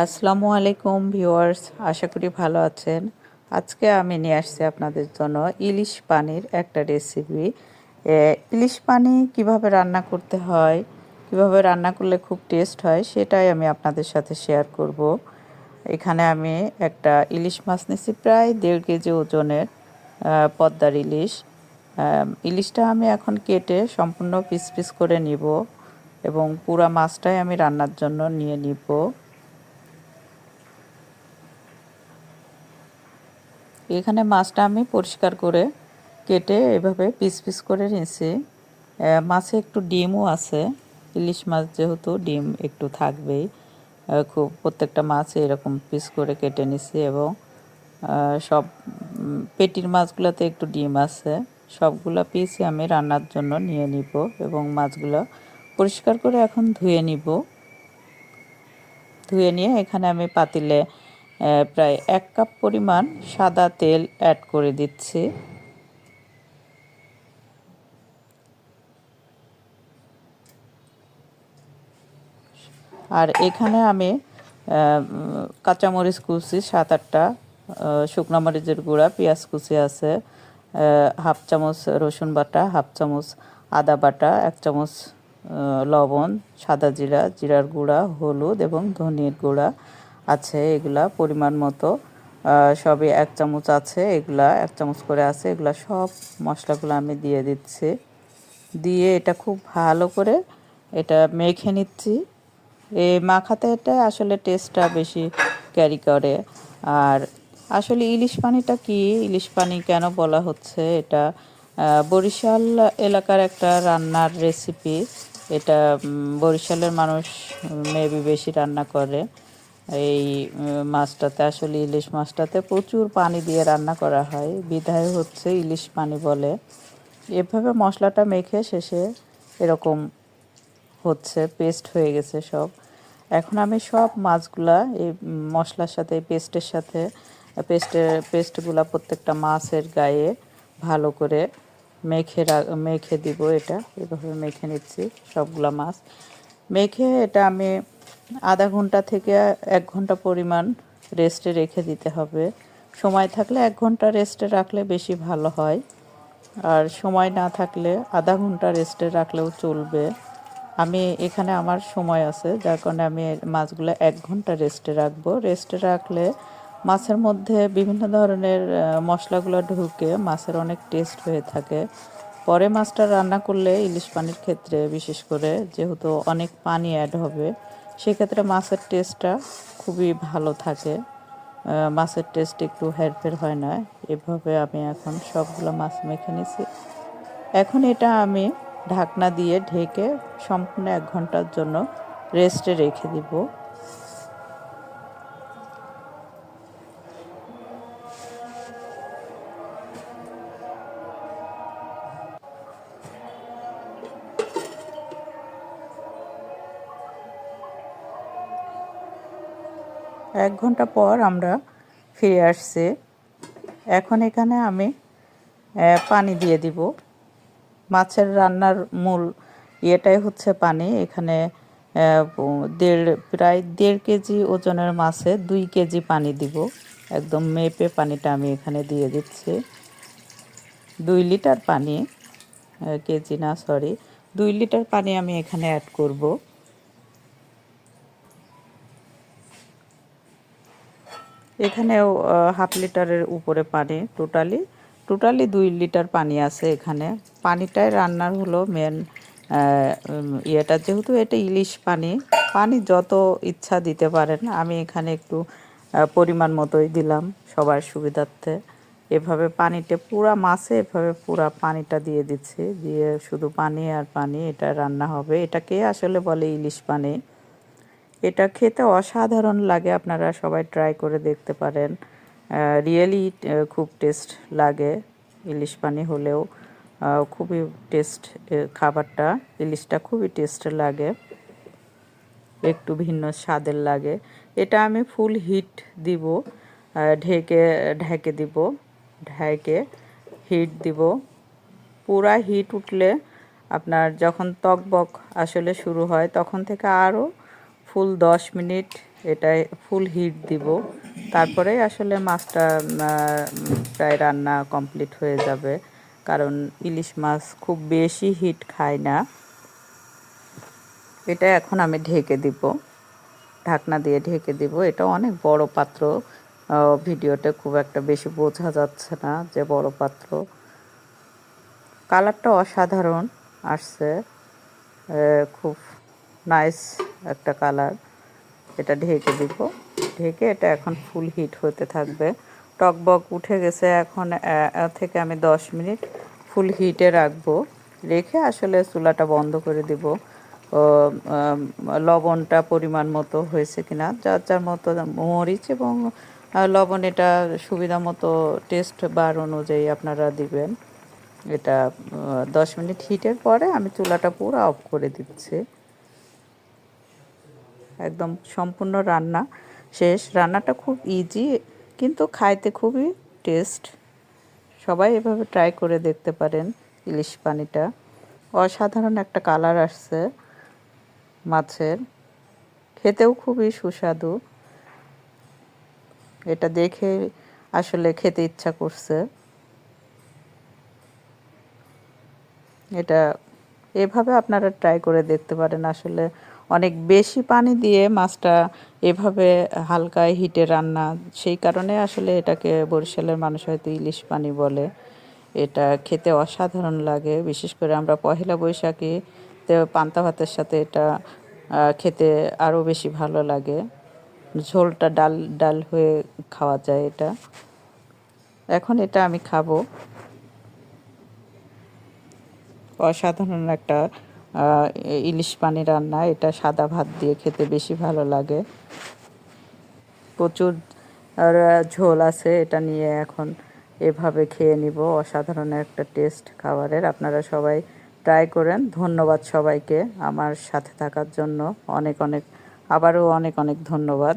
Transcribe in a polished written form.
আসসালামু আলাইকুম ভিউয়ার্স, আশা করি ভালো আছেন। আজকে আমি নিয়ে আসছি আপনাদের জন্য ইলিশ পানির একটা রেসিপি। ইলিশ পানি কিভাবে রান্না করতে হয়, কিভাবে রান্না করলে খুব টেস্ট হয়, সেটাই আমি আপনাদের সাথে শেয়ার করব। এখানে আমি একটা ইলিশ মাছ নিয়েছি, প্রায় 1.5 কেজি ওজনের পদ্মার ইলিশ। ইলিশটা আমি এখন কেটে সম্পূর্ণ পিস পিস করে নিব এবং পুরা মাছটাই আমি রান্নার জন্য নিয়ে নিব। এখানে মাছটা আমি পরিষ্কার করে কেটে এভাবে পিস পিস করে নিয়েছি। মাছে একটু ডিমও আছে, ইলিশ মাছ যেহেতু ডিম একটু থাকবেই। খুব প্রত্যেকটা মাছ এরকম পিস করে কেটে নিছি এবং সব পেটির মাছগুলোতে একটু ডিম আছে। সবগুলো পিসই আমি রান্নার জন্য নিয়ে নিব এবং মাছগুলো পরিষ্কার করে এখন ধুয়ে নিব। ধুয়ে নিয়ে এখানে আমি পাতিলে প্রায় 1 কাপ পরিমাণ সাদা তেল অ্যাড করে দিচ্ছি। আর এখানে আমি কাঁচামরিচ কুচি 7-8টা, শুকনো মরিচের গুঁড়া, পেঁয়াজ কুচি আছে, হাফ চামচ রসুন বাটা, হাফ চামচ আদা বাটা, 1 চামচ লবণ, সাদা জিরা, জিরার গুঁড়া, হলুদ এবং ধনিয়ার গুঁড়া আছে। এগুলা পরিমাণ মতো সবই 1 চামচ আছে, এগুলা 1 চামচ করে আছে। এগুলা সব মশলাগুলো আমি দিয়ে দিচ্ছি। দিয়ে এটা খুব ভালো করে এটা মেখে নিচ্ছি। এই মাখাতে এটা আসলে টেস্টটা বেশি ক্যারি করে। আর আসলে ইলিশ পানিটা কি, ইলিশ পানি কেন বলা হচ্ছে, এটা বরিশাল এলাকার একটা রান্নার রেসিপি। এটা বরিশালের মানুষ মেবি বেশি রান্না করে। এই মাছটাতে আসলে ইলিশ মাছটাতে প্রচুর পানি দিয়ে রান্না করা হয়, বিধায় হচ্ছে ইলিশ পানি বলে। এভাবে মশলাটা মেখে শেষে এরকম হচ্ছে, পেস্ট হয়ে গেছে সব। এখন আমি সব মাছগুলা এই মশলার সাথে, পেস্টের সাথে, পেস্টগুলা প্রত্যেকটা মাছের গায়ে ভালো করে মেখে দিব। এটা এভাবে মেখে নিচ্ছি সবগুলা মাছ। মেখে এটা আমি আধা ঘন্টা থেকে 1 ঘন্টা পরিমাণ রেস্টে রেখে দিতে হবে। সময় থাকলে 1 ঘন্টা রেস্টে রাখলে বেশি ভালো হয়, আর সময় না থাকলে আধা ঘন্টা রেস্টে রাখলেও চলবে। আমি এখানে আমার সময় আছে, যার কারণে আমি মাছগুলো 1 ঘন্টা রেস্টে রাখবো। রেস্টে রাখলে মাছের মধ্যে বিভিন্ন ধরনের মশলাগুলো ঢুকে মাছের অনেক টেস্ট হয়ে থাকে। পরে মাছটা রান্না করলে ইলিশ পানির ক্ষেত্রে বিশেষ করে যেহেতু অনেক পানি অ্যাড হবে, সেক্ষেত্রে মাছের টেস্টটা খুবই ভালো থাকে। মাছের টেস্ট একটু হেরফের হয় না। এভাবে আমি এখন সবগুলো মাছ মেখে নিছি। এখন এটা আমি ঢাকনা দিয়ে ঢেকে সম্পূর্ণ 1 ঘন্টার জন্য রেস্টে রেখে দিব। 1 ঘন্টা পর আমরা ফিরে আসছি। এখন এখানে আমি পানি দিয়ে দিব। মাছের রান্নার মূল ইয়েটাই হচ্ছে পানি। এখানে প্রায় 1.5 কেজি ওজনের মাছে 2 কেজি পানি দিব। একদম মেপে পানিটা আমি এখানে দিয়ে দিচ্ছি। 2 লিটার পানি, কেজি না সরি, 2 লিটার পানি আমি এখানে অ্যাড করব। এখানেও হাফ লিটারের উপরে পানি, টোটালি 2 লিটার পানি আছে এখানে। পানিটাই রান্নার হলো মেন ইয়েটা, যেহেতু এটা ইলিশ পানি, পানি যত ইচ্ছা দিতে পারেন। আমি এখানে একটু পরিমাণ মতোই দিলাম সবার সুবিধার্থে। এভাবে পানিতে পুরা মাছে এভাবে পুরা পানিটা দিয়ে দিচ্ছি, দিয়ে শুধু পানি আর পানি এটা রান্না হবে। এটাকে আসলে বলে ইলিশ পানি। এটা খেতে অসাধারণ লাগে, আপনারা সবাই ট্রাই করে দেখতে পারেন। রিয়েলি খুব টেস্ট লাগে। ইলিশ পানি হলেও খুবই টেস্ট খাবারটা, ইলিশটা খুবই টেস্ট লাগে, একটু ভিন্ন স্বাদের লাগে। এটা আমি ফুল হিট দিব, ঢেকে ঢেকে দিব, ঢেকে হিট দিব। পুরা হিট উঠলে আপনার যখন টকবক আসলে শুরু হয়, তখন থেকে আরও ফুল 10 মিনিট এটা ফুল হিট দিব, তারপরে আসলে মাছটা প্রায় রান্না কমপ্লিট হয়ে যাবে, কারণ ইলিশ মাছ খুব বেশি হিট খায় না। এটা এখন আমি ঢেকে দিব, ঢাকনা দিয়ে ঢেকে দিব। এটা অনেক বড় পাত্র, ভিডিওতে খুব একটা বেশি বোঝা যাচ্ছে না যে বড় পাত্র। কালারটা অসাধারণ আসছে, খুব নাইস একটা কালার। এটা ঢেকে দিব, ঢেকে এটা এখন ফুল হিট হতে থাকবে। টকবক উঠে গেছে, এখন থেকে আমি 10 মিনিট ফুল হিটে রাখবো। রেখে আসলে চুলাটা বন্ধ করে দিব। লবণটা পরিমাণ মতো হয়েছে কিনা, যার যার মতো মরিচ এবং লবণ এটা সুবিধা মতো টেস্ট বার অনুযায়ী আপনারা দিবেন। এটা 10 মিনিট হিটের পরে আমি চুলাটা পুরো অফ করে দিচ্ছি। একদম সম্পূর্ণ রান্না শেষ। রান্নাটা খুব ইজি, কিন্তু খাইতে খুবই টেস্ট। সবাই এভাবে ট্রাই করে দেখতে পারেন। ইলিশ পানিটা অসাধারণ একটা কালার আসছে মাছের, খেতেও খুবই সুস্বাদু। এটা দেখে আসলে খেতে ইচ্ছা করছে। এটা এভাবে আপনারা ট্রাই করে দেখতে পারেন। আসলে অনেক বেশি পানি দিয়ে মাছটা এভাবে হালকা হিটে রান্না, সেই কারণে আসলে এটাকে বরিশালের মানুষ হয়তো ইলিশ পানি বলে। এটা খেতে অসাধারণ লাগে, বিশেষ করে আমরা পহেলা বৈশাখীতে পান্তা ভাতের সাথে এটা খেতে আরও বেশি ভালো লাগে। ঝোলটা ডাল ডাল হয়ে খাওয়া যায় এটা। এখন এটা আমি খাবো। অসাধারণ একটা ইলিশ পানি রান্না। এটা সাদা ভাত দিয়ে খেতে বেশি ভালো লাগে। প্রচুর ঝোল আছে, এটা নিয়ে এখন এভাবে খেয়ে নিব। অসাধারণ একটা টেস্ট খাবারের। আপনারা সবাই ট্রাই করেন। ধন্যবাদ সবাইকে আমার সাথে থাকার জন্য। অনেক অনেক আবারও অনেক অনেক ধন্যবাদ।